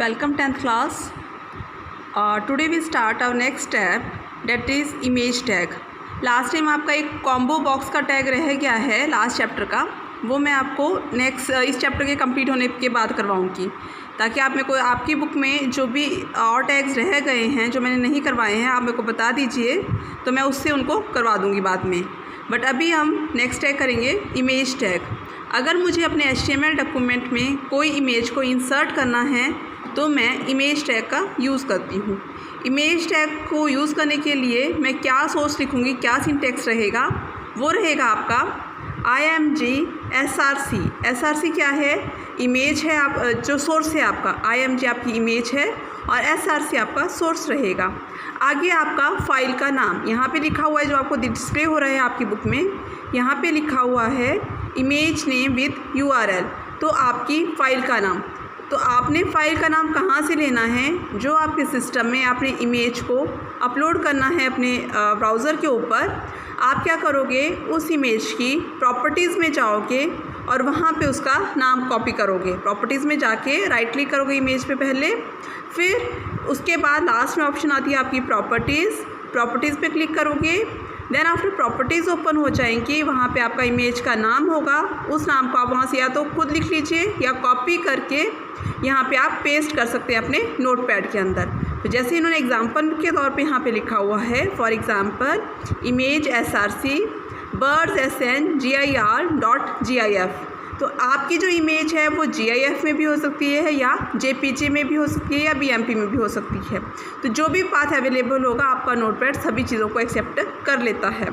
welcome 10th class. Today we start our next step, that is image tag. Last time आपका एक combo box का tag रह गया है लास्ट चैप्टर का, वो मैं आपको नेक्स्ट इस चैप्टर के कंप्लीट होने के बाद करवाऊँगी, ताकि आप मेरे को आपकी बुक में जो भी और टैग्स रह गए हैं जो मैंने नहीं करवाए हैं आप मेरे को बता दीजिए, तो मैं उससे उनको करवा दूँगी बाद में। बट अभी हम नेक्स्ट टैग करेंगे इमेज टैग। अगर मुझे अपने HTML डॉक्यूमेंट में कोई इमेज को इंसर्ट करना है तो मैं इमेज टैग का यूज़ करती हूँ। इमेज टैग को यूज़ करने के लिए मैं क्या सोर्स लिखूँगी, क्या सिंटैक्स रहेगा, वो रहेगा आपका IMG SRC। SRC क्या है? इमेज है, आप जो सोर्स है आपका IMG आपकी इमेज है और SRC आपका सोर्स रहेगा। आगे आपका फ़ाइल का नाम यहाँ पे लिखा हुआ है, जो आपको डिस्प्ले हो रहा है आपकी बुक में, यहाँ पे लिखा हुआ है इमेज नेम विद URL, तो आपकी फ़ाइल का नाम। तो आपने फ़ाइल का नाम कहाँ से लेना है? जो आपके सिस्टम में आपने इमेज को अपलोड करना है अपने ब्राउज़र के ऊपर, आप क्या करोगे, उस इमेज की प्रॉपर्टीज़ में जाओगे और वहाँ पे उसका नाम कॉपी करोगे। प्रॉपर्टीज़ में जाके राइट क्लिक करोगे इमेज पे पहले, फिर उसके बाद लास्ट में ऑप्शन आती है आपकी प्रॉपर्टीज़ पे क्लिक करोगे। देन आफ्टर प्रॉपर्टीज़ ओपन हो जाएंगी, वहाँ पे आपका इमेज का नाम होगा। उस नाम को आप वहाँ से या तो खुद लिख लीजिए या कॉपी करके यहाँ पे आप पेस्ट कर सकते हैं अपने नोटपैड के अंदर। तो जैसे इन्होंने एग्जांपल के तौर पे यहाँ पे लिखा हुआ है, for example image SRC birdsngir.gif। तो आपकी जो इमेज है वो GIF में भी हो सकती है या JPG में भी हो सकती है या BMP में भी हो सकती है। तो जो भी पाथ अवेलेबल होगा आपका नोटपैड सभी चीज़ों को एक्सेप्ट कर लेता है।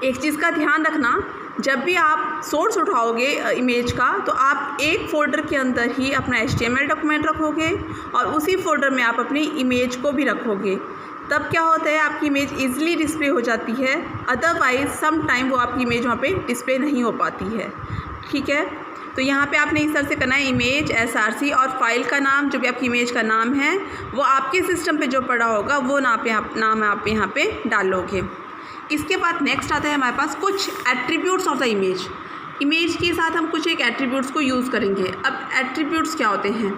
एक चीज़ का ध्यान रखना, जब भी आप सोर्स उठाओगे इमेज का, तो आप एक फ़ोल्डर के अंदर ही अपना HTML डॉक्यूमेंट रखोगे और उसी फोल्डर में आप अपनी इमेज को भी रखोगे। तब क्या होता है, आपकी इमेज ईज़िली डिस्प्ले हो जाती है। अदरवाइज़ सम टाइम वो आपकी इमेज वहाँ पे डिस्प्ले नहीं हो पाती है। ठीक है, तो यहाँ पे आपने इस तरह से करना है, इमेज SRC और फाइल का नाम, जो भी आपकी इमेज का नाम है वो आपके सिस्टम पे जो पड़ा होगा वो नाम आप यहाँ पे डालोगे। इसके बाद नेक्स्ट आता है हमारे पास कुछ attributes of the image. Image के साथ हम कुछ एक एट्रीब्यूट्स को यूज़ करेंगे। अब एट्रीब्यूट्स क्या होते हैं?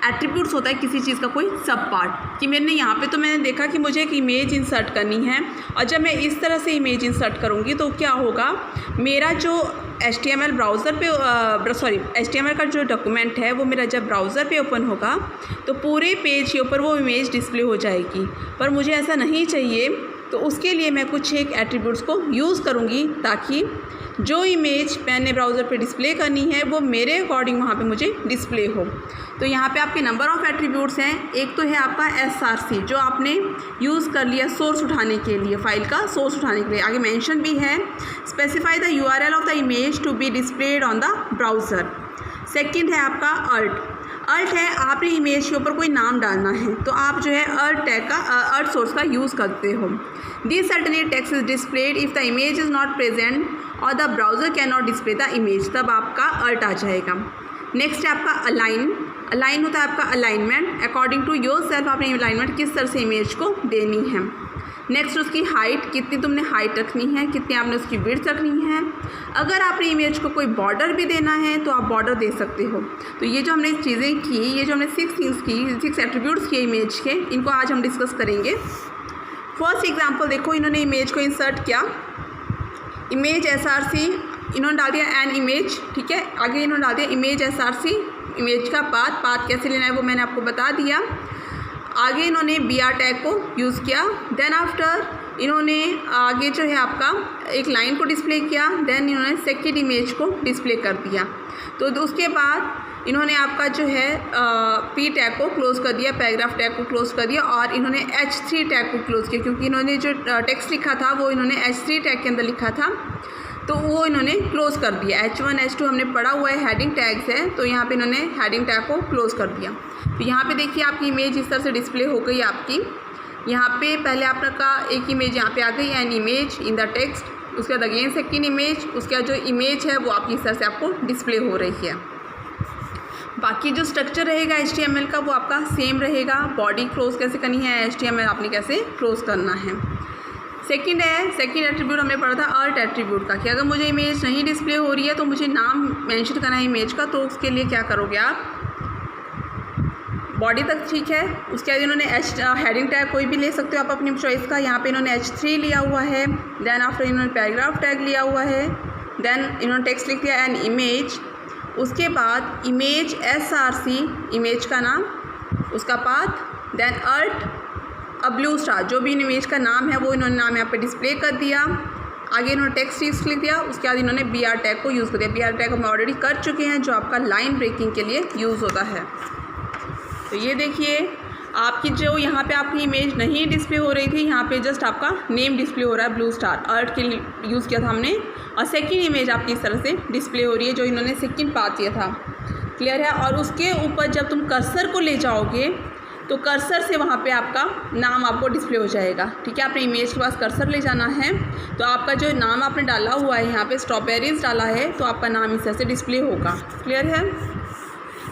एट्रीब्यूट्स होता है किसी चीज़ का कोई सब पार्ट, कि मैंने यहाँ पे तो मैंने देखा कि मुझे एक इमेज इंसर्ट करनी है, और जब मैं इस तरह से इमेज इंसर्ट करूँगी तो क्या होगा, मेरा जो HTML ब्राउज़र पे HTML का जो डॉक्यूमेंट है वो मेरा जब ब्राउज़र पे ओपन होगा तो पूरे पेज के ऊपर वो इमेज डिस्प्ले हो जाएगी। पर मुझे ऐसा नहीं चाहिए, तो उसके लिए मैं कुछ एक एट्रीब्यूट्स को यूज़ करूँगी, ताकि जो इमेज मैंने ब्राउज़र पे डिस्प्ले करनी है वो मेरे अकॉर्डिंग वहाँ पे मुझे डिस्प्ले हो। तो यहाँ पे आपके नंबर ऑफ़ एट्रीब्यूट्स हैं। एक तो है आपका SRC, जो आपने यूज़ कर लिया सोर्स उठाने के लिए, फ़ाइल का सोर्स उठाने के लिए। आगे मेंशन भी है, specify the URL of the image to be displayed on the browser. Second है आपका अर्ट है, आपने इमेज के ऊपर कोई नाम डालना है तो आप जो है अर्ट सोर्स का यूज़ करते हो। This certainly text is displayed if the image is not present और the browser can not display the image, तब आपका अर्ट आ जाएगा। नेक्स्ट है आपका अलाइन होता है आपका alignment, according to yourself आपने अलाइनमेंट किस तरह से इमेज को देनी है। नेक्स्ट उसकी हाइट, कितनी तुमने हाइट रखनी है, कितनी आपने उसकी विड्थ रखनी है। अगर आपने इमेज को कोई बॉर्डर भी देना है तो आप बॉर्डर दे सकते हो। तो ये जो हमने चीज़ें की, ये जो हमने 6 एट्रीब्यूट्स किए इमेज के, इनको आज हम डिस्कस करेंगे। फर्स्ट एग्जाम्पल देखो, इन्होंने इमेज को इंसर्ट किया, इमेज SRC इन्होंने डाल दिया एन इमेज। ठीक है, आगे इन्होंने डाल दिया इमेज SRC, इमेज का पाथ कैसे लेना है वो मैंने आपको बता दिया। आगे इन्होंने BR टैग को यूज़ किया। देन आफ्टर इन्होंने आगे जो है आपका एक लाइन को डिस्प्ले किया। देन इन्होंने सेकेंड इमेज को डिस्प्ले कर दिया। तो उसके बाद इन्होंने आपका जो है P टैग को क्लोज़ कर दिया, पैराग्राफ टैग को क्लोज़ कर दिया, और इन्होंने H3 टैग को क्लोज़ किया, क्योंकि इन्होंने जो टेक्स्ट लिखा था वो इन्होंने H3 टैग के अंदर लिखा था, तो वो इन्होंने क्लोज़ कर दिया। H1 H2 हमने पढ़ा हुआ है, हेडिंग टैग्स है, तो यहाँ पे इन्होंने हेडिंग टैग को क्लोज़ कर दिया। तो यहाँ पे देखिए आपकी इमेज इस तरह से डिस्प्ले हो गई आपकी। यहाँ पे पहले आपका एक इमेज यहाँ पे आ गई, an image in the text, उसके बाद अगेन सेकेंड इमेज, उसके बाद जो इमेज है वो आपकी इस तरह से आपको डिस्प्ले हो रही है। बाकी जो स्ट्रक्चर रहेगा HTML का वो आपका सेम रहेगा। बॉडी क्लोज़ कैसे करनी है, HTML आपने कैसे क्लोज़ करना है। सेकंड एट्रीब्यूट हमने पढ़ा था अर्ट एट्रीब्यूट का, कि अगर मुझे इमेज नहीं डिस्प्ले हो रही है तो मुझे नाम मेंशन करना है इमेज का, तो उसके लिए क्या करोगे आप, बॉडी तक ठीक है। उसके बाद इन्होंने हेडिंग टैग कोई भी ले सकते हो आप अपनी चॉइस का। यहाँ पे इन्होंने H3 लिया हुआ है। देन आफ्टर इन्होंने पैराग्राफ टैग लिया हुआ है। देन इन्होंने टेक्स्ट लिख दिया एन इमेज। उसके बाद इमेज SRC, इमेज का नाम, उसका पाथ, देन अ ब्लू स्टार, जो भी इमेज का नाम है वो इन्होंने नाम यहाँ पे डिस्प्ले कर दिया। आगे इन्होंने टेक्स्ट लिख दिया। उसके बाद इन्होंने BR टैग को यूज़ कर दिया। BR टैग हम ऑलरेडी कर चुके हैं, जो आपका लाइन ब्रेकिंग के लिए यूज़ होता है। तो ये देखिए आपकी जो यहाँ पे आपकी इमेज नहीं डिस्प्ले हो रही थी, यहाँ पे जस्ट आपका नेम डिस्प्ले हो रहा है ब्लू स्टार, अर्थ के लिए यूज़ किया था हमने। और सेकंड इमेज आपकी इस तरह से डिस्प्ले हो रही है, जो इन्होंने सेकंड पाथ दिया था। क्लियर है। और उसके ऊपर जब तुम कर्सर को ले जाओगे तो कर्सर से वहाँ पे आपका नाम आपको डिस्प्ले हो जाएगा। ठीक है, आपने इमेज के पास कर्सर ले जाना है तो आपका जो नाम आपने डाला हुआ है, यहाँ पे स्ट्रॉबेरीज डाला है, तो आपका नाम इस तरह से डिस्प्ले होगा। क्लियर है।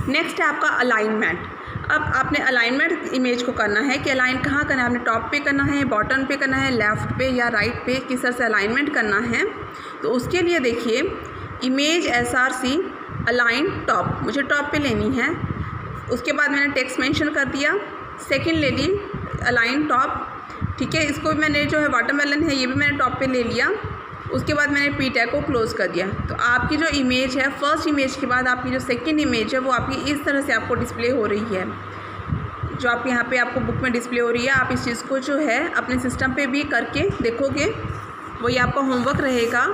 नेक्स्ट है आपका अलाइनमेंट। अब आपने अलाइनमेंट इमेज को करना है कि अलाइन कहाँ करना है, आपने टॉप पे करना है, बॉटम पे करना है, लेफ़्ट पे या राइट पे, किस तरह से अलाइनमेंट करना है। तो उसके लिए देखिए इमेज SRC अलाइन टॉप, मुझे टॉप पे लेनी है। उसके बाद मैंने टेक्स्ट मेंशन कर दिया। सेकंड ले ली अलाइन टॉप। ठीक है, इसको भी मैंने जो है वाटरमेलन है ये भी मैंने टॉप पे ले लिया। उसके बाद मैंने P टैग को क्लोज़ कर दिया। तो आपकी जो इमेज है, फर्स्ट इमेज के बाद आपकी जो सेकंड इमेज है वो आपकी इस तरह से आपको डिस्प्ले हो रही है, जो आप यहाँ पे आपको बुक में डिस्प्ले हो रही है। आप इस चीज़ को जो है अपने सिस्टम पे भी करके देखोगे, वही आपका होमवर्क रहेगा।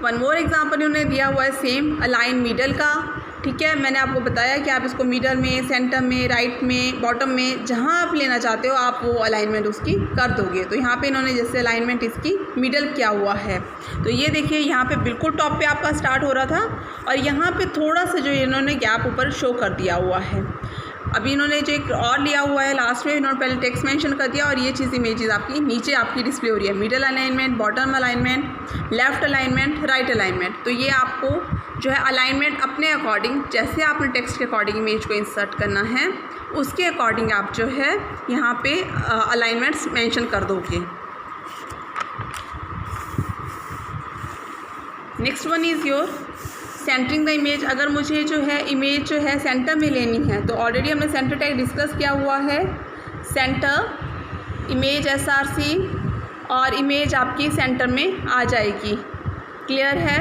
वन मोर एग्जाम्पल उन्होंने दिया हुआ है सेम अलाइन मिडल का। ठीक है, मैंने आपको बताया कि आप इसको मिडल में, सेंटर में, राइट में, बॉटम में, जहां आप लेना चाहते हो आप वो अलाइनमेंट उसकी कर दोगे। तो यहाँ पे इन्होंने जैसे अलाइनमेंट इसकी मिडल किया हुआ है। तो ये देखिए यहाँ पे बिल्कुल टॉप पे आपका स्टार्ट हो रहा था और यहाँ पे थोड़ा सा जो इन्होंने गैप ऊपर शो कर दिया हुआ है। अभी इन्होंने जो एक और लिया हुआ है लास्ट में, इन्होंने पहले टेक्स्ट मेंशन कर दिया और ये चीज़ इमेजेस आपकी नीचे आपकी डिस्प्ले हो रही है। Middle alignment, bottom alignment, left alignment, right alignment. तो ये आपको जो है अलाइनमेंट अपने अकॉर्डिंग, जैसे आपने टेक्स्ट के अकॉर्डिंग इमेज को इंसर्ट करना है उसके अकॉर्डिंग आप जो है यहाँ पे अलाइनमेंट्स मेंशन कर दोगे। Next one is your centring the image. अगर मुझे जो है इमेज जो है सेंटर में लेनी है तो ऑलरेडी हमने सेंटर टैग डिस्कस किया हुआ है। सेंटर इमेज SRC और इमेज आपकी सेंटर में आ जाएगी। क्लियर है।